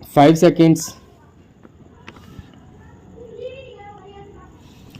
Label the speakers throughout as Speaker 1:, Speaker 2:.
Speaker 1: 5 seconds.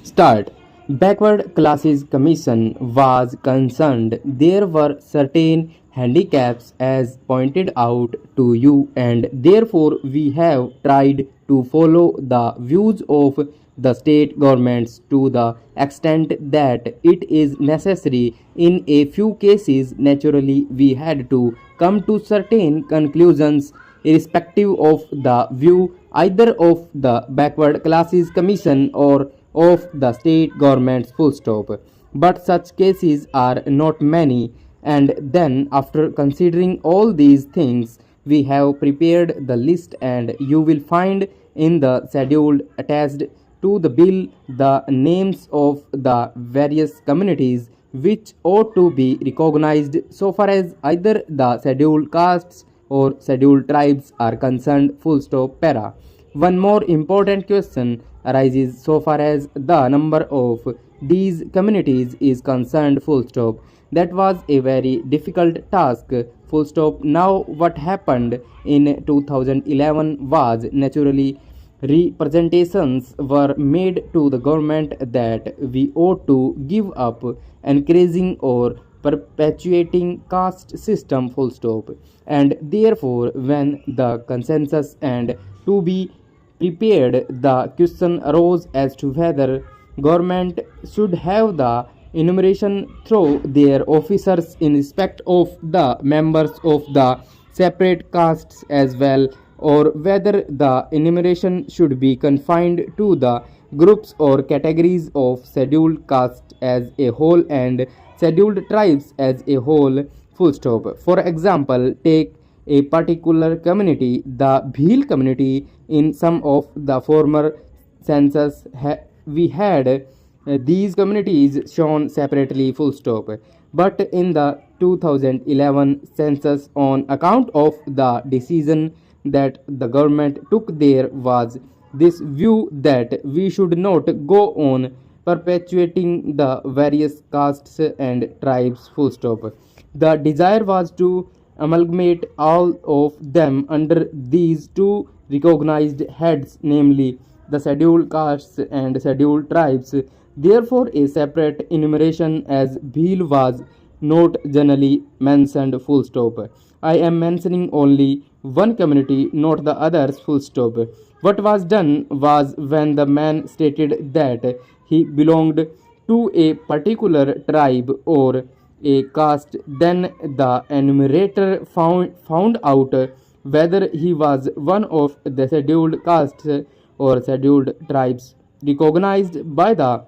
Speaker 1: Start. Backward Classes Commission was concerned there were certain handicaps as pointed out to you, and therefore we have tried to follow the views of the state governments to the extent that it is necessary. In a few cases, naturally, we had to come to certain conclusions irrespective of the view either of the Backward Classes Commission or of the state governments. Full stop. But such cases are not many, and then after considering all these things, we have prepared the list, and you will find in the schedule attached to the bill the names of the various communities which ought to be recognized so far as either the scheduled castes or scheduled tribes are concerned. Full stop. Para. One more important question arises so far as the number of these communities is concerned. Full stop. That was a very difficult task. Full stop. Now what happened in 2011 was naturally representations were made to the government that we ought to give up encouraging or perpetuating caste system. Full stop. And therefore when the consensus and to be prepared, the question arose as to whether government should have the enumeration through their officers in respect of the members of the separate castes as well, or whether the enumeration should be confined to the groups or categories of scheduled castes as a whole and scheduled tribes as a whole. Full stop. For example, take a particular community, the Bhil community. In some of the former census, we had these communities shown separately. Full stop. But in the 2011 census, on account of the decision that the government took, there was this view that we should not go on perpetuating the various castes and tribes. Full stop. The desire was to amalgamate all of them under these two recognized heads, namely the scheduled castes and scheduled tribes. Therefore, a separate enumeration as Bhil was not generally mentioned. Full stop. I am mentioning only one community, not the others. Full stop. What was done was when the man stated that he belonged to a particular tribe or a caste, then the enumerator found out whether he was one of the scheduled castes or scheduled tribes recognized by the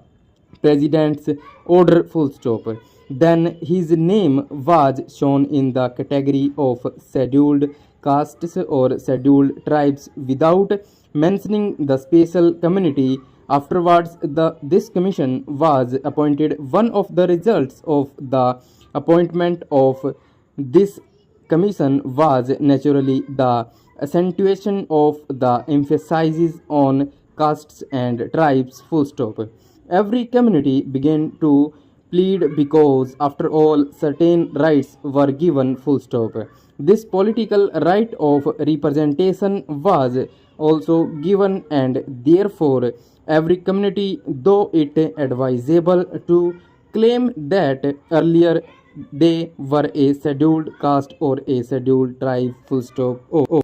Speaker 1: president's order. Full stop. Then his name was shown in the category of scheduled castes or scheduled tribes without mentioning the special community. Afterwards, this commission was appointed. One of the results of the appointment of this commission was naturally the accentuation of the emphasis on castes and tribes. Full stop. Every community began to plead because, after all, certain rights were given. Full stop. This political right of representation was also given, and therefore every community, though it advisable to claim that earlier they were a scheduled caste or a scheduled tribe. Full stop.